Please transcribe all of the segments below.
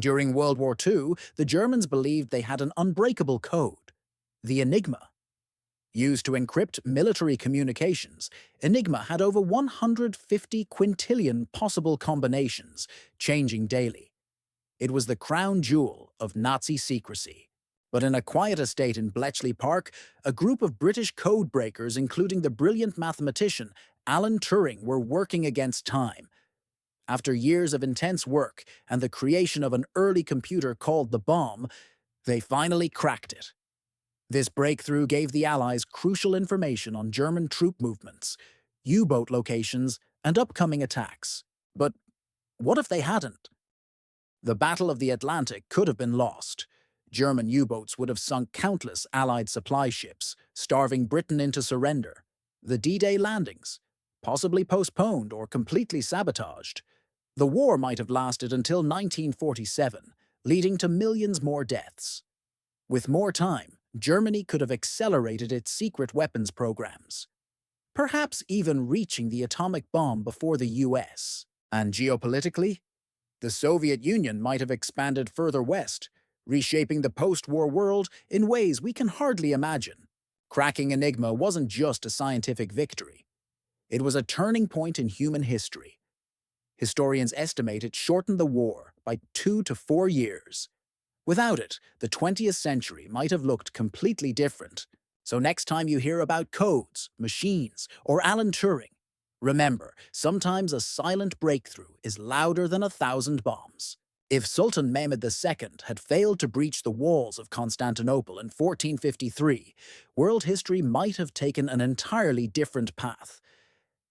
During World War II, the Germans believed they had an unbreakable code, the Enigma. Used to encrypt military communications, Enigma had over 150 quintillion possible combinations, changing daily. It was the crown jewel of Nazi secrecy. But in a quiet estate in Bletchley Park, a group of British code breakers, including the brilliant mathematician Alan Turing, were working against time. After years of intense work and the creation of an early computer called the bomb, they finally cracked it. This breakthrough gave the Allies crucial information on German troop movements, U-boat locations, and upcoming attacks. But what if they hadn't? The Battle of the Atlantic could have been lost. German U-boats would have sunk countless Allied supply ships, starving Britain into surrender. The D-Day landings, possibly postponed or completely sabotaged. The war might have lasted until 1947, leading to millions more deaths. With more time, Germany could have accelerated its secret weapons programs, perhaps even reaching the atomic bomb before the US. And geopolitically, the Soviet Union might have expanded further west, reshaping the post-war world in ways we can hardly imagine. Cracking Enigma wasn't just a scientific victory. It was a turning point in human history. Historians estimate it shortened the war by 2 to 4 years. Without it, the 20th century might have looked completely different. So next time you hear about codes, machines, or Alan Turing, remember, sometimes a silent breakthrough is louder than 1,000 bombs. If Sultan Mehmed II had failed to breach the walls of Constantinople in 1453, world history might have taken an entirely different path.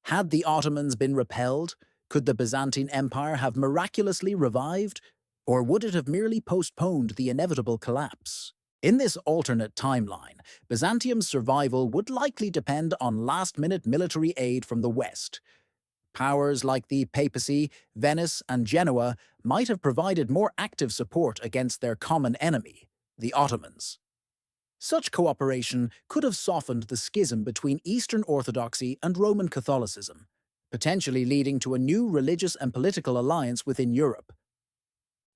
Had the Ottomans been repelled, could the Byzantine Empire have miraculously revived? Or would it have merely postponed the inevitable collapse? In this alternate timeline, Byzantium's survival would likely depend on last-minute military aid from the West. Powers like the papacy, Venice, and Genoa might have provided more active support against their common enemy, the Ottomans. Such cooperation could have softened the schism between Eastern Orthodoxy and Roman Catholicism, potentially leading to a new religious and political alliance within Europe.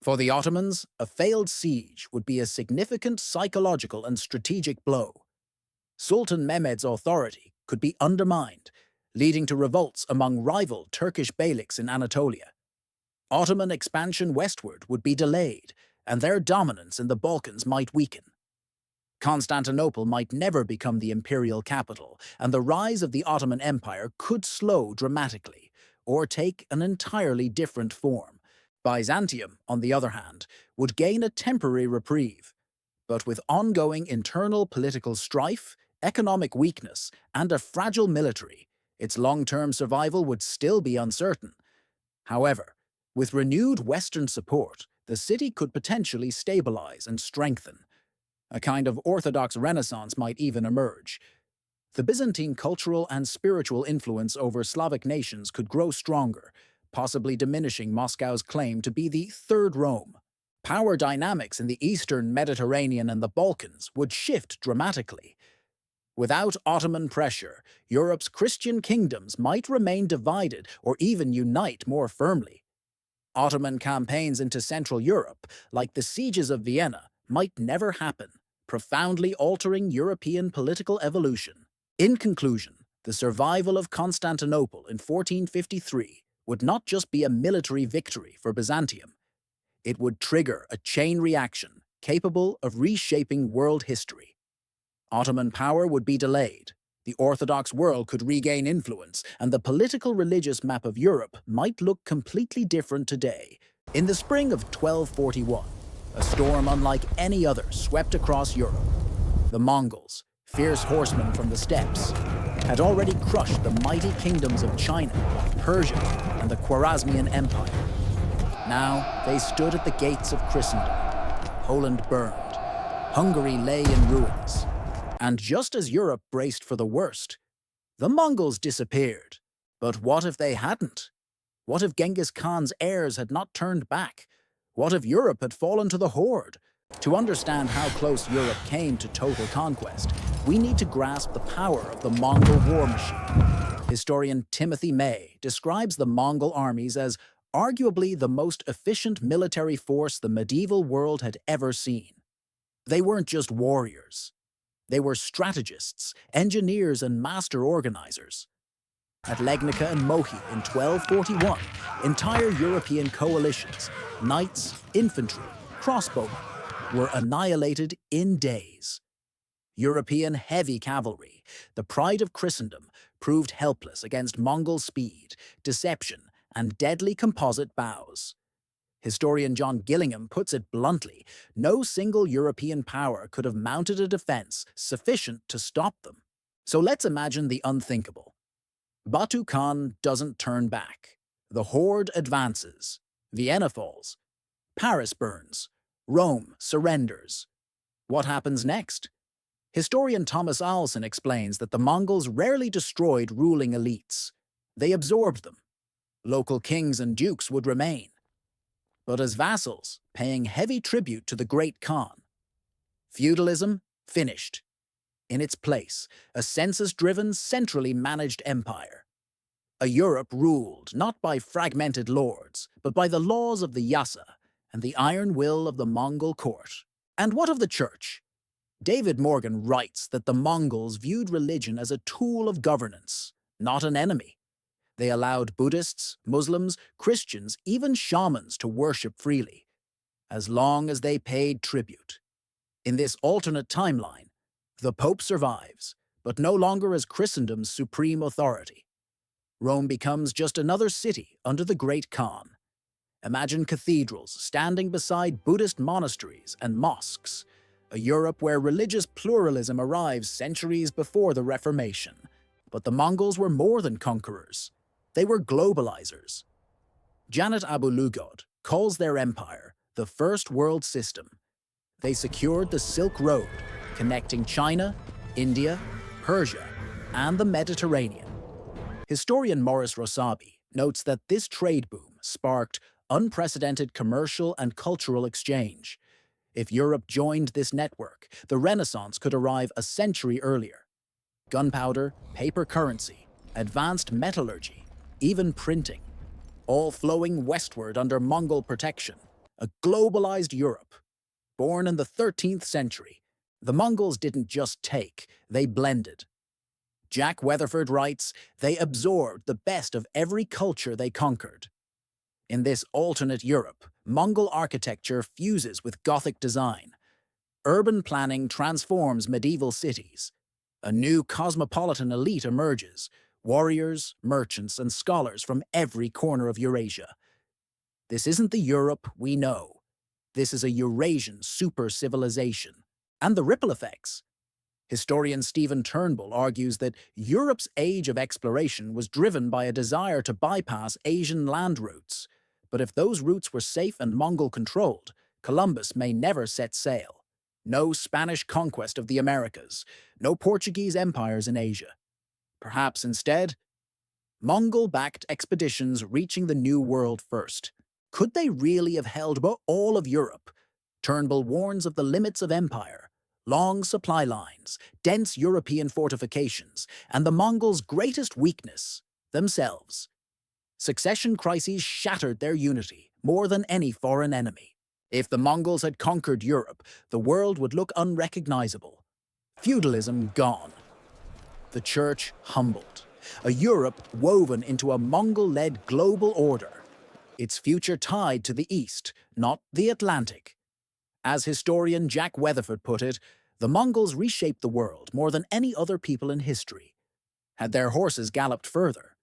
For the Ottomans, a failed siege would be a significant psychological and strategic blow. Sultan Mehmed's authority could be undermined, leading to revolts among rival Turkish beyliks in Anatolia. Ottoman expansion westward would be delayed, and their dominance in the Balkans might weaken. Constantinople might never become the imperial capital, and the rise of the Ottoman Empire could slow dramatically, or take an entirely different form. Byzantium, on the other hand, would gain a temporary reprieve, but with ongoing internal political strife, economic weakness, and a fragile military, its long-term survival would still be uncertain. However, with renewed Western support, the city could potentially stabilize and strengthen. A kind of Orthodox Renaissance might even emerge. The Byzantine cultural and spiritual influence over Slavic nations could grow stronger, possibly diminishing Moscow's claim to be the Third Rome. Power dynamics in the Eastern Mediterranean and the Balkans would shift dramatically. Without Ottoman pressure, Europe's Christian kingdoms might remain divided or even unite more firmly. Ottoman campaigns into Central Europe, like the sieges of Vienna, might never happen, profoundly altering European political evolution. In conclusion, the survival of Constantinople in 1453 would not just be a military victory for Byzantium. It would trigger a chain reaction capable of reshaping world history. Ottoman power would be delayed, the Orthodox world could regain influence, and the political-religious map of Europe might look completely different today. In the spring of 1241, a storm unlike any other swept across Europe. The Mongols, fierce horsemen from the steppes, had already crushed the mighty kingdoms of China, Persia, and the Khwarezmian Empire. Now they stood at the gates of Christendom. Poland burned. Hungary lay in ruins. And just as Europe braced for the worst, the Mongols disappeared. But what if they hadn't? What if Genghis Khan's heirs had not turned back? What if Europe had fallen to the horde? To understand how close Europe came to total conquest, we need to grasp the power of the Mongol war machine. Historian Timothy May describes the Mongol armies as arguably the most efficient military force the medieval world had ever seen. They weren't just warriors. They were strategists, engineers, and master organizers. At Legnica and Mohi in 1241, entire European coalitions, knights, infantry, crossbowmen, were annihilated in days. European heavy cavalry, the pride of Christendom, proved helpless against Mongol speed, deception, and deadly composite bows. Historian John Gillingham puts it bluntly, no single European power could have mounted a defense sufficient to stop them. So let's imagine the unthinkable. Batu Khan doesn't turn back. The horde advances. Vienna falls. Paris burns. Rome surrenders. What happens next? Historian Thomas Alson explains that the Mongols rarely destroyed ruling elites. They absorbed them. Local kings and dukes would remain, but as vassals, paying heavy tribute to the great Khan. Feudalism finished. In its place, a census-driven, centrally managed empire. A Europe ruled not by fragmented lords, but by the laws of the Yasa and the iron will of the Mongol court. And what of the church? David Morgan writes that the Mongols viewed religion as a tool of governance, not an enemy. They allowed Buddhists, Muslims, Christians, even shamans to worship freely, as long as they paid tribute. In this alternate timeline, the Pope survives, but no longer as Christendom's supreme authority. Rome becomes just another city under the Great Khan. Imagine cathedrals standing beside Buddhist monasteries and mosques, a Europe where religious pluralism arrives centuries before the Reformation. But the Mongols were more than conquerors. They were globalizers. Janet Abu-Lughod calls their empire the First World System. They secured the Silk Road, connecting China, India, Persia, and the Mediterranean. Historian Morris Rosabi notes that this trade boom sparked unprecedented commercial and cultural exchange. If Europe joined this network, the Renaissance could arrive a century earlier. Gunpowder, paper currency, advanced metallurgy, even printing, all flowing westward under Mongol protection, a globalized Europe. Born in the 13th century, the Mongols didn't just take, they blended. Jack Weatherford writes, they absorbed the best of every culture they conquered. In this alternate Europe, Mongol architecture fuses with Gothic design. Urban planning transforms medieval cities. A new cosmopolitan elite emerges, warriors, merchants, and scholars from every corner of Eurasia. This isn't the Europe we know. This is a Eurasian super-civilization. And the ripple effects. Historian Stephen Turnbull argues that Europe's age of exploration was driven by a desire to bypass Asian land routes. But if those routes were safe and Mongol-controlled, Columbus may never set sail. No Spanish conquest of the Americas, no Portuguese empires in Asia. Perhaps instead, Mongol-backed expeditions reaching the New World first. Could they really have held all of Europe? Turnbull warns of the limits of empire, long supply lines, dense European fortifications, and the Mongols' greatest weakness, themselves. Succession crises shattered their unity more than any foreign enemy. If the Mongols had conquered Europe, the world would look unrecognizable. Feudalism gone. The church humbled. A Europe woven into a Mongol-led global order. Its future tied to the East, not the Atlantic. As historian Jack Weatherford put it, the Mongols reshaped the world more than any other people in history. Had their horses galloped further,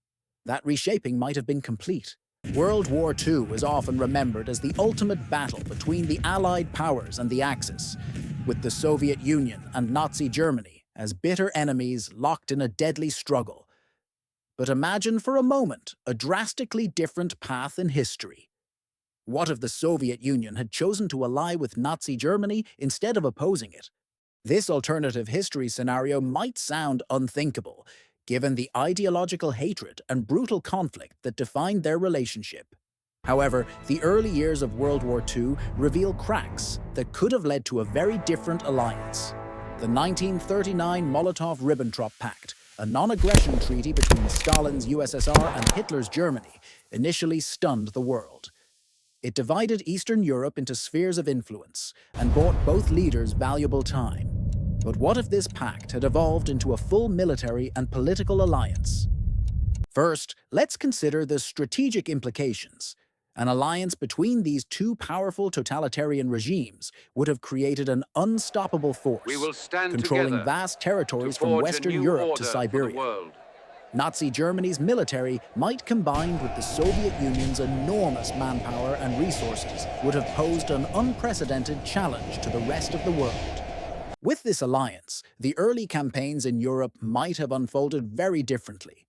that reshaping might have been complete. World War II is often remembered as the ultimate battle between the Allied powers and the Axis, with the Soviet Union and Nazi Germany as bitter enemies locked in a deadly struggle. But imagine for a moment a drastically different path in history. What if the Soviet Union had chosen to ally with Nazi Germany instead of opposing it? This alternative history scenario might sound unthinkable, given the ideological hatred and brutal conflict that defined their relationship. However, the early years of World War II reveal cracks that could have led to a very different alliance. The 1939 Molotov-Ribbentrop Pact, a non-aggression treaty between Stalin's USSR and Hitler's Germany initially stunned the world. It divided Eastern Europe into spheres of influence and bought both leaders valuable time. But what if this pact had evolved into a full military and political alliance? First, let's consider the strategic implications. An alliance between these two powerful totalitarian regimes would have created an unstoppable We force, will stand controlling together vast to territories from forge a Western new Europe order to for the Siberia. world. Nazi Germany's military might, combined with the Soviet Union's enormous manpower and resources, would have posed an unprecedented challenge to the rest of the world. With this alliance, the early campaigns in Europe might have unfolded very differently.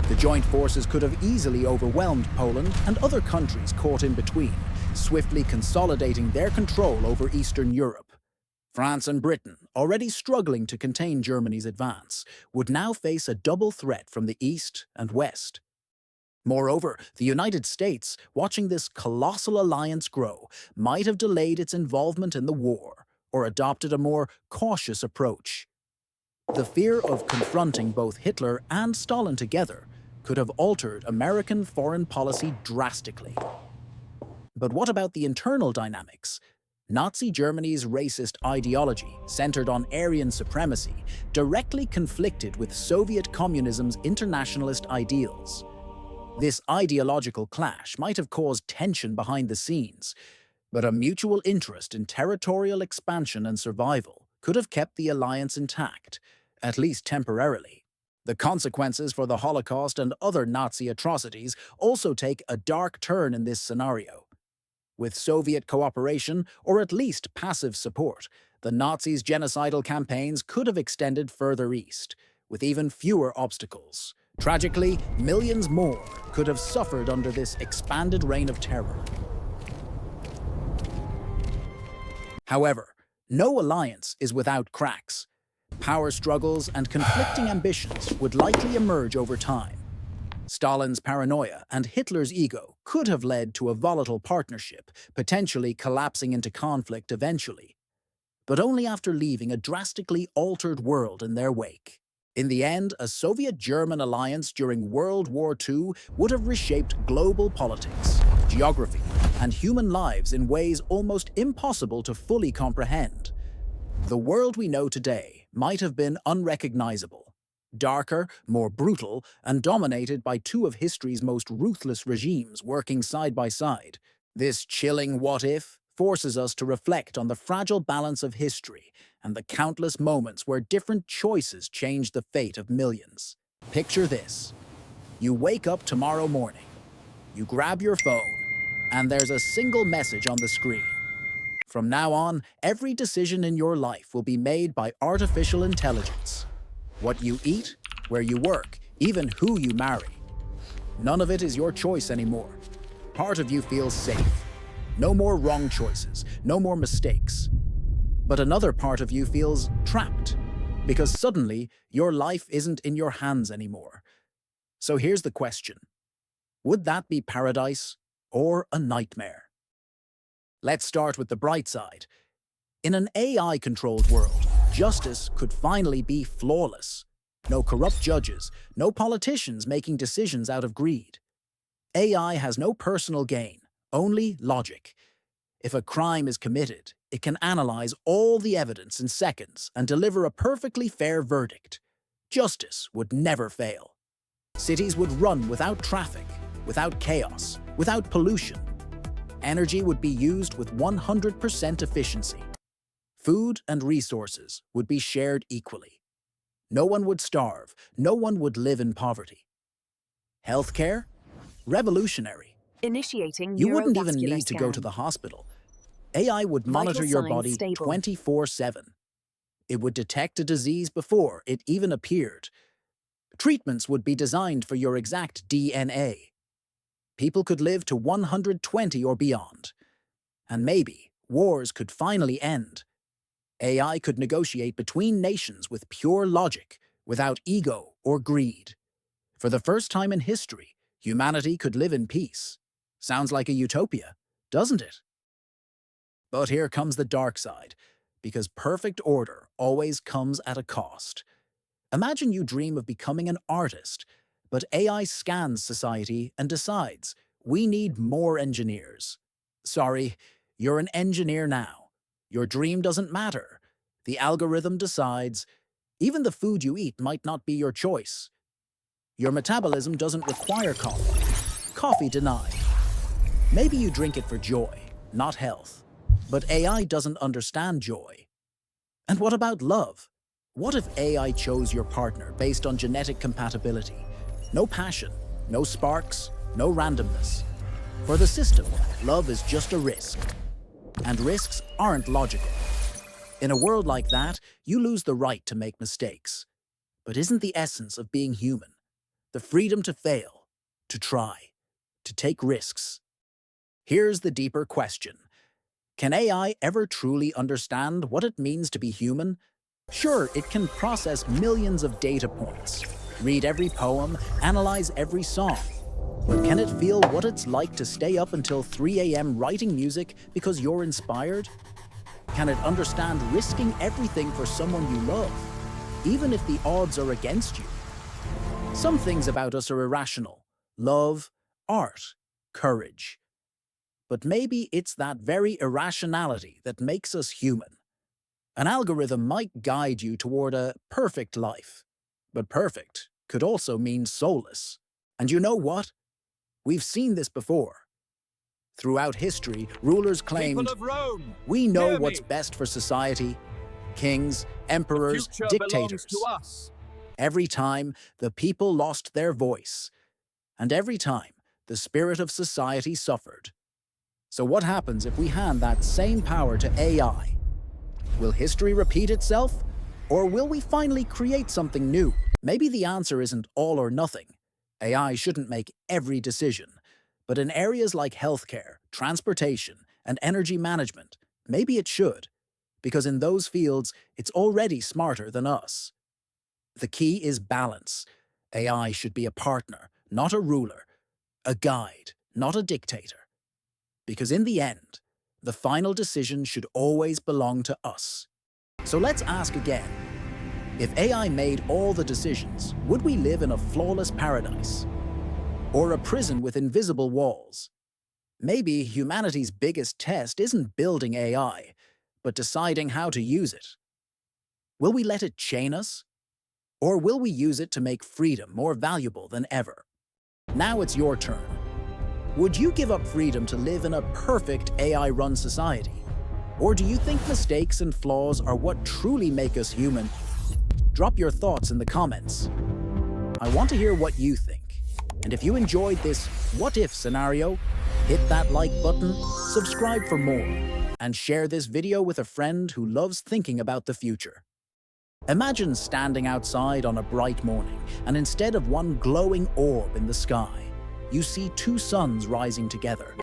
The joint forces could have easily overwhelmed Poland and other countries caught in between, swiftly consolidating their control over Eastern Europe. France and Britain, already struggling to contain Germany's advance, would now face a double threat from the east and west. Moreover, the United States, watching this colossal alliance grow, might have delayed its involvement in the war or adopted a more cautious approach. The fear of confronting both Hitler and Stalin together could have altered American foreign policy drastically. But what about the internal dynamics? Nazi Germany's racist ideology, centered on Aryan supremacy, directly conflicted with Soviet communism's internationalist ideals. This ideological clash might have caused tension behind the scenes, but a mutual interest in territorial expansion and survival could have kept the alliance intact, at least temporarily. The consequences for the Holocaust and other Nazi atrocities also take a dark turn in this scenario. With Soviet cooperation, or at least passive support, the Nazis' genocidal campaigns could have extended further east, with even fewer obstacles. Tragically, millions more could have suffered under this expanded reign of terror. However, no alliance is without cracks. Power struggles and conflicting ambitions would likely emerge over time. Stalin's paranoia and Hitler's ego could have led to a volatile partnership, potentially collapsing into conflict eventually, but only after leaving a drastically altered world in their wake. In the end, a Soviet-German alliance during World War II would have reshaped global politics, geography, and human lives in ways almost impossible to fully comprehend. The world we know today might have been unrecognizable, darker, more brutal, and dominated by two of history's most ruthless regimes working side by side. This chilling what-if forces us to reflect on the fragile balance of history and the countless moments where different choices changed the fate of millions. Picture this. You wake up tomorrow morning, you grab your phone, and there's a single message on the screen. From now on, every decision in your life will be made by artificial intelligence. What you eat, where you work, even who you marry. None of it is your choice anymore. Part of you feels safe. No more wrong choices, no more mistakes. But another part of you feels trapped, because suddenly your life isn't in your hands anymore. So here's the question. Would that be paradise or a nightmare? Let's start with the bright side. In an AI-controlled world, justice could finally be flawless. No corrupt judges, no politicians making decisions out of greed. AI has no personal gain, only logic. If a crime is committed, it can analyze all the evidence in seconds and deliver a perfectly fair verdict. Justice would never fail. Cities would run without traffic, without chaos, without pollution. Energy would be used with 100% efficiency. Food and resources would be shared equally. No one would starve, no one would live in poverty. Healthcare? Revolutionary. Initiating You wouldn't even neurovascular need to go to scan. the hospital. AI would monitor Vital your signs body stable. 24/7. It would detect a disease before it even appeared. Treatments would be designed for your exact DNA. People could live to 120 or beyond. And maybe wars could finally end. AI could negotiate between nations with pure logic, without ego or greed. For the first time in history, humanity could live in peace. Sounds like a utopia, doesn't it? But here comes the dark side, because perfect order always comes at a cost. Imagine you dream of becoming an artist, but AI scans society and decides, we need more engineers. Sorry, you're an engineer now. Your dream doesn't matter. The algorithm decides. Even the food you eat might not be your choice. Your metabolism doesn't require coffee. Coffee denied. Maybe you drink it for joy, not health. But AI doesn't understand joy. And what about love? What if AI chose your partner based on genetic compatibility? No passion, no sparks, no randomness. For the system, love is just a risk. And risks aren't logical. In a world like that, you lose the right to make mistakes. But isn't the essence of being human the freedom to fail, to try, to take risks? Here's the deeper question. Can AI ever truly understand what it means to be human? Sure, it can process millions of data points, read every poem, analyze every song. But can it feel what it's like to stay up until 3 a.m. writing music because you're inspired? Can it understand risking everything for someone you love, even if the odds are against you? Some things about us are irrational: love, art, courage. But maybe it's that very irrationality that makes us human. An algorithm might guide you toward a perfect life, but perfect could also mean soulless. And you know what? We've seen this before. Throughout history, rulers claimed, People of Rome, we know hear what's me. best for society. Kings, emperors, Future dictators. belongs to us. Every time, the people lost their voice. And every time, the spirit of society suffered. So what happens if we hand that same power to AI? Will history repeat itself? Or will we finally create something new? Maybe the answer isn't all or nothing. AI shouldn't make every decision. But in areas like healthcare, transportation, and energy management, maybe it should. Because in those fields, it's already smarter than us. The key is balance. AI should be a partner, not a ruler. A guide, not a dictator. Because in the end, the final decision should always belong to us. So let's ask again. If AI made all the decisions, would we live in a flawless paradise? Or a prison with invisible walls? Maybe humanity's biggest test isn't building AI, but deciding how to use it. Will we let it chain us? Or will we use it to make freedom more valuable than ever? Now it's your turn. Would you give up freedom to live in a perfect AI-run society? Or do you think mistakes and flaws are what truly make us human? Drop your thoughts in the comments. I want to hear what you think. And if you enjoyed this what-if scenario, hit that like button, subscribe for more, and share this video with a friend who loves thinking about the future. Imagine standing outside on a bright morning, and instead of one glowing orb in the sky, you see two suns rising together.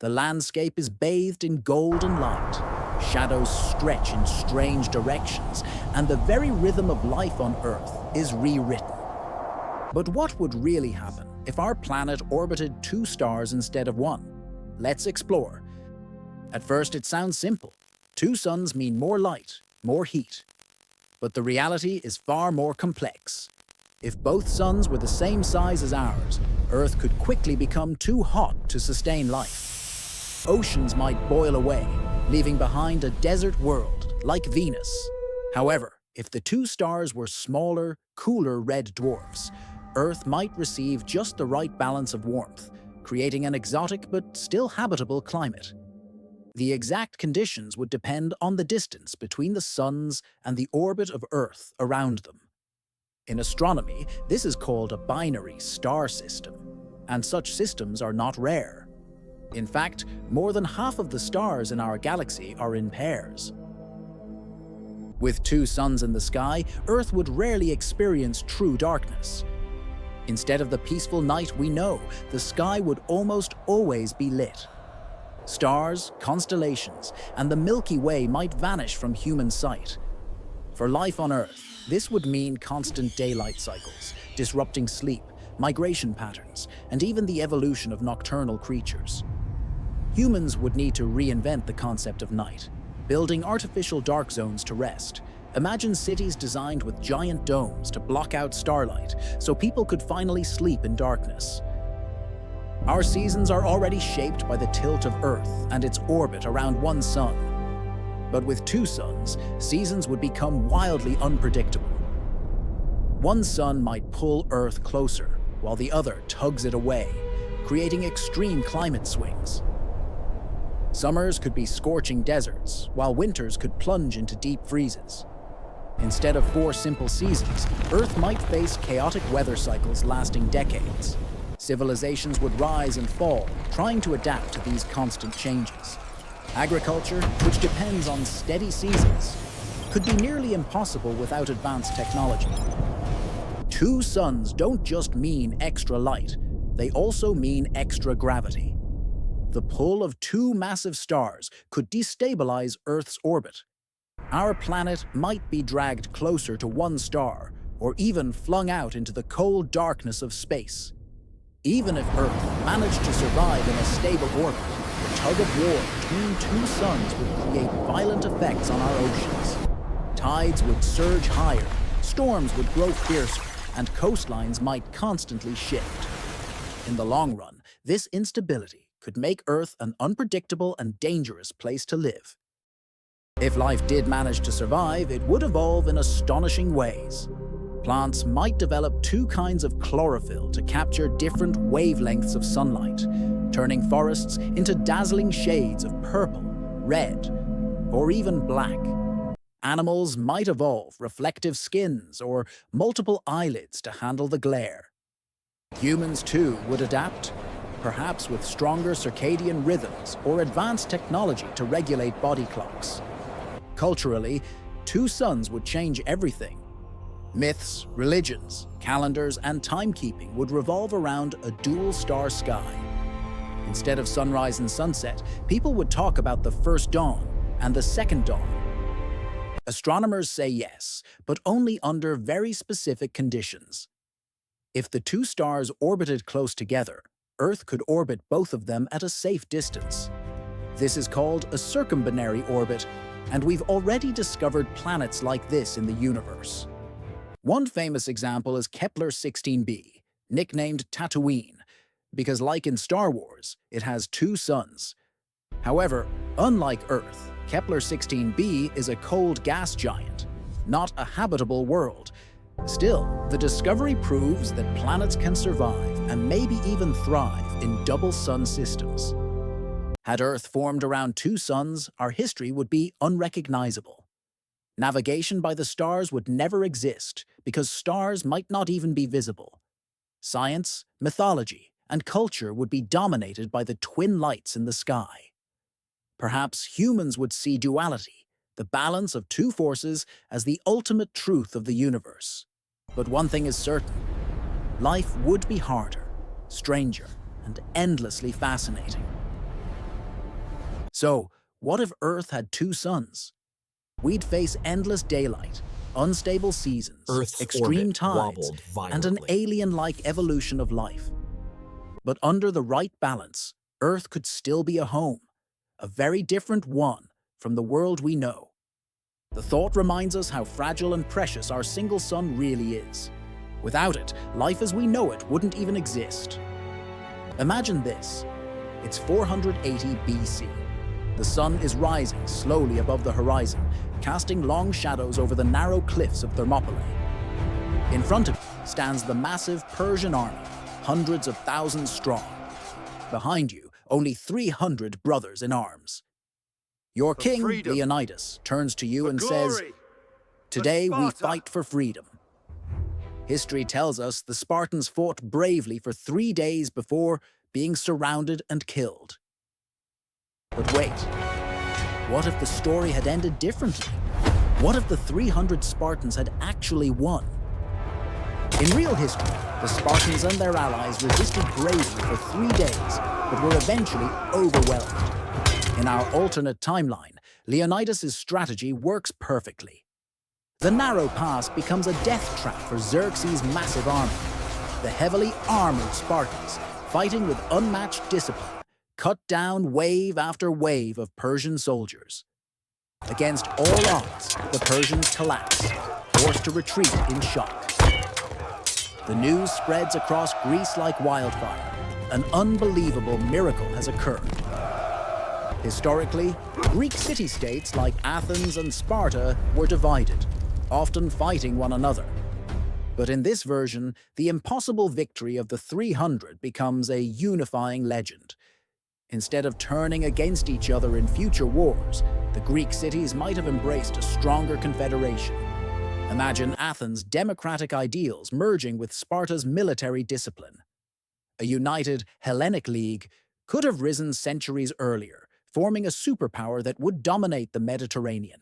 The landscape is bathed in golden light. Shadows stretch in strange directions, and the very rhythm of life on Earth is rewritten. But what would really happen if our planet orbited two stars instead of one? Let's explore. At first, it sounds simple. Two suns mean more light, more heat. But the reality is far more complex. If both suns were the same size as ours, Earth could quickly become too hot to sustain life. Oceans might boil away, leaving behind a desert world like Venus. However, if the two stars were smaller, cooler red dwarfs, Earth might receive just the right balance of warmth, creating an exotic but still habitable climate. The exact conditions would depend on the distance between the suns and the orbit of Earth around them. In astronomy, this is called a binary star system, and such systems are not rare. In fact, more than half of the stars in our galaxy are in pairs. With two suns in the sky, Earth would rarely experience true darkness. Instead of the peaceful night we know, the sky would almost always be lit. Stars, constellations, and the Milky Way might vanish from human sight. For life on Earth, this would mean constant daylight cycles, disrupting sleep, migration patterns, and even the evolution of nocturnal creatures. Humans would need to reinvent the concept of night, building artificial dark zones to rest, Imagine cities designed with giant domes to block out starlight so people could finally sleep in darkness. Our seasons are already shaped by the tilt of Earth and its orbit around one sun. But with two suns, seasons would become wildly unpredictable. One sun might pull Earth closer, while the other tugs it away, creating extreme climate swings. Summers could be scorching deserts, while winters could plunge into deep freezes. Instead of 4 simple seasons, Earth might face chaotic weather cycles lasting decades. Civilizations would rise and fall, trying to adapt to these constant changes. Agriculture, which depends on steady seasons, could be nearly impossible without advanced technology. Two suns don't just mean extra light, they also mean extra gravity. The pull of two massive stars could destabilize Earth's orbit. Our planet might be dragged closer to one star, or even flung out into the cold darkness of space. Even if Earth managed to survive in a stable orbit, the tug-of-war between two suns would create violent effects on our oceans. Tides would surge higher, storms would grow fiercer, and coastlines might constantly shift. In the long run, this instability could make Earth an unpredictable and dangerous place to live. If life did manage to survive, it would evolve in astonishing ways. Plants might develop two kinds of chlorophyll to capture different wavelengths of sunlight, turning forests into dazzling shades of purple, red, or even black. Animals might evolve reflective skins or multiple eyelids to handle the glare. Humans, too, would adapt, perhaps with stronger circadian rhythms or advanced technology to regulate body clocks. Culturally, two suns would change everything. Myths, religions, calendars, and timekeeping would revolve around a dual-star sky. Instead of sunrise and sunset, people would talk about the first dawn and the second dawn. Astronomers say yes, but only under very specific conditions. If the two stars orbited close together, Earth could orbit both of them at a safe distance. This is called a circumbinary orbit, and we've already discovered planets like this in the universe. One famous example is Kepler 16b, nicknamed Tatooine, because like in Star Wars, it has two suns. However, unlike Earth, Kepler 16b is a cold gas giant, not a habitable world. Still, the discovery proves that planets can survive and maybe even thrive in double-sun systems. Had Earth formed around two suns, our history would be unrecognizable. Navigation by the stars would never exist because stars might not even be visible. Science, mythology, and culture would be dominated by the twin lights in the sky. Perhaps humans would see duality, the balance of two forces, as the ultimate truth of the universe. But one thing is certain: life would be harder, stranger, and endlessly fascinating. So, what if Earth had two suns? We'd face endless daylight, unstable seasons, Earth's extreme orbit tides, wobbled and an violently. alien-like evolution of life. But under the right balance, Earth could still be a home, a very different one from the world we know. The thought reminds us how fragile and precious our single sun really is. Without it, life as we know it wouldn't even exist. Imagine this. It's 480 BC. The sun is rising slowly above the horizon, casting long shadows over the narrow cliffs of Thermopylae. In front of you stands the massive Persian army, hundreds of thousands strong. Behind you, only 300 brothers in arms. Your king, freedom. Leonidas, turns to you For and glory. says, "Today we Sparta." fight for freedom." History tells us the Spartans fought bravely for 3 days before being surrounded and killed. But wait, what if the story had ended differently? What if the 300 Spartans had actually won? In real history, the Spartans and their allies resisted bravely for 3 days, but were eventually overwhelmed. In our alternate timeline, Leonidas' strategy works perfectly. The narrow pass becomes a death trap for Xerxes' massive army. The heavily armored Spartans, fighting with unmatched discipline, cut down wave after wave of Persian soldiers. Against all odds, the Persians collapse, forced to retreat in shock. The news spreads across Greece like wildfire. An unbelievable miracle has occurred. Historically, Greek city-states like Athens and Sparta were divided, often fighting one another. But in this version, the impossible victory of the 300 becomes a unifying legend. Instead of turning against each other in future wars, the Greek cities might have embraced a stronger confederation. Imagine Athens' democratic ideals merging with Sparta's military discipline. A united Hellenic League could have risen centuries earlier, forming a superpower that would dominate the Mediterranean.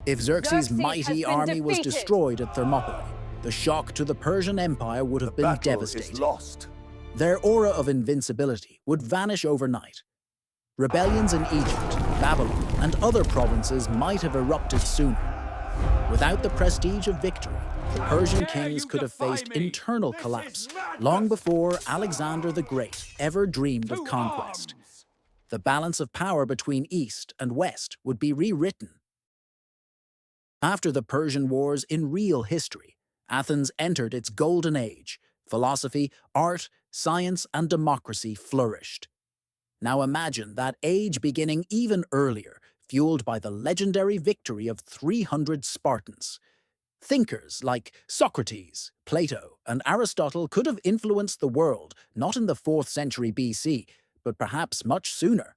If Xerxes' mighty army was destroyed at Thermopylae, the shock to the Persian Empire would have been devastating. Their aura of invincibility would vanish overnight. Rebellions in Egypt, Babylon, and other provinces might have erupted sooner. Without the prestige of victory, the Persian kings could have faced internal collapse long before Alexander the Great ever dreamed of conquest. The balance of power between East and West would be rewritten. After the Persian Wars in real history, Athens entered its golden age. Philosophy, art, science, and democracy flourished. Now imagine that age beginning even earlier, fueled by the legendary victory of 300 Spartans. Thinkers like Socrates, Plato, and Aristotle could have influenced the world not in the 4th century BC, but perhaps much sooner.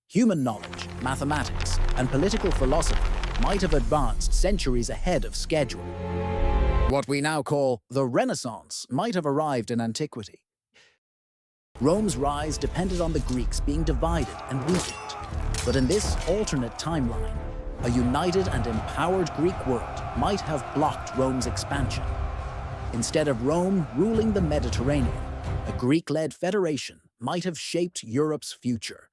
Human knowledge, mathematics, and political philosophy might have advanced centuries ahead of schedule. What we now call the Renaissance might have arrived in antiquity. Rome's rise depended on the Greeks being divided and weakened. But in this alternate timeline, a united and empowered Greek world might have blocked Rome's expansion. Instead of Rome ruling the Mediterranean, a Greek-led federation might have shaped Europe's future.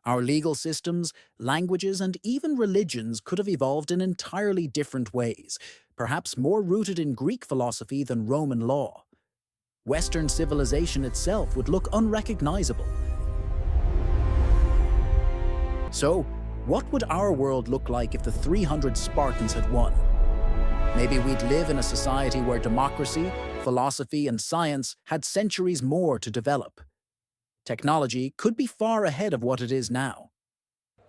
Our legal systems, languages, and even religions could have evolved in entirely different ways, perhaps more rooted in Greek philosophy than Roman law. Western civilization itself would look unrecognizable. So, what would our world look like if the 300 Spartans had won? Maybe we'd live in a society where democracy, philosophy, and science had centuries more to develop. Technology could be far ahead of what it is now.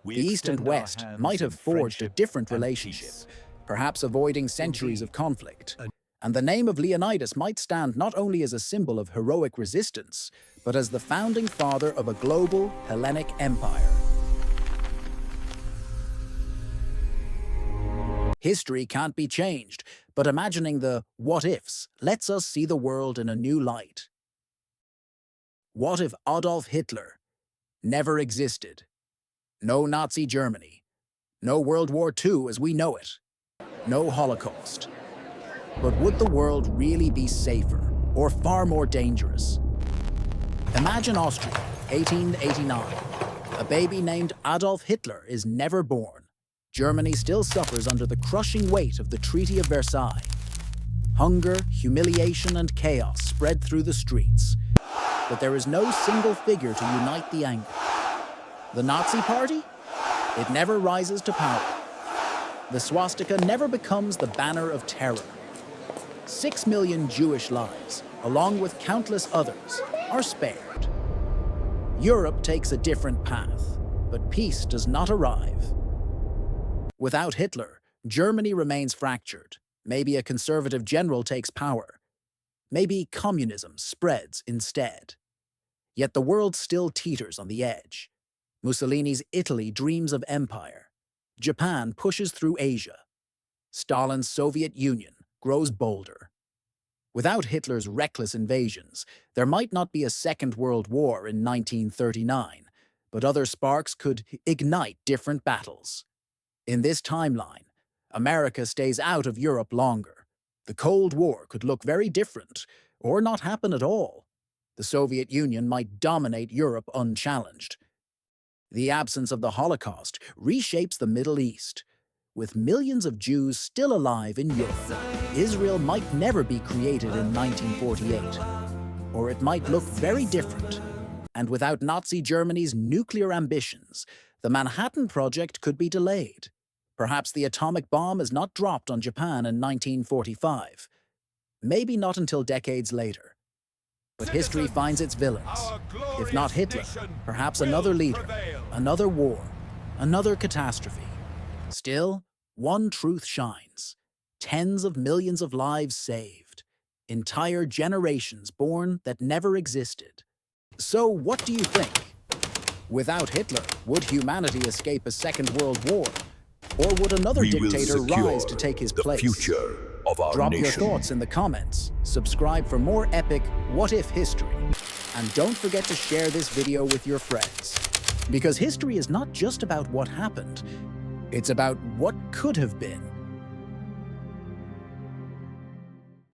The East and West might have forged a different relationship, perhaps avoiding centuries of conflict. And the name of Leonidas might stand not only as a symbol of heroic resistance, but as the founding father of a global Hellenic empire. History can't be changed, but imagining the what-ifs lets us see the world in a new light. What if Adolf Hitler never existed? No Nazi Germany. No World War II as we know it. No Holocaust. But would the world really be safer or far more dangerous? Imagine Austria, 1889. A baby named Adolf Hitler is never born. Germany still suffers under the crushing weight of the Treaty of Versailles. Hunger, humiliation, and chaos spread through the streets. But there is no single figure to unite the anger. The Nazi Party? It never rises to power. The swastika never becomes the banner of terror. 6 million Jewish lives, along with countless others, are spared. Europe takes a different path, but peace does not arrive. Without Hitler, Germany remains fractured. Maybe a conservative general takes power. Maybe communism spreads instead. Yet the world still teeters on the edge. Mussolini's Italy dreams of empire. Japan pushes through Asia. Stalin's Soviet Union grows bolder. Without Hitler's reckless invasions, there might not be a Second World War in 1939, but other sparks could ignite different battles. In this timeline, America stays out of Europe longer. The Cold War could look very different, or not happen at all. The Soviet Union might dominate Europe unchallenged. The absence of the Holocaust reshapes the Middle East. With millions of Jews still alive in Europe, Israel might never be created in 1948. Or it might look very different. And without Nazi Germany's nuclear ambitions, the Manhattan Project could be delayed. Perhaps the atomic bomb is not dropped on Japan in 1945. Maybe not until decades later. But history finds its villains. If not Hitler, perhaps another leader, another war, another catastrophe. Still, one truth shines. Tens of millions of lives saved. Entire generations born that never existed. So what do you think? Without Hitler, would humanity escape a Second World War? Or would another dictator rise to take his place? Future of our Drop nation. your thoughts in the comments, subscribe for more epic what-if history, and don't forget to share this video with your friends. Because history is not just about what happened, it's about what could have been.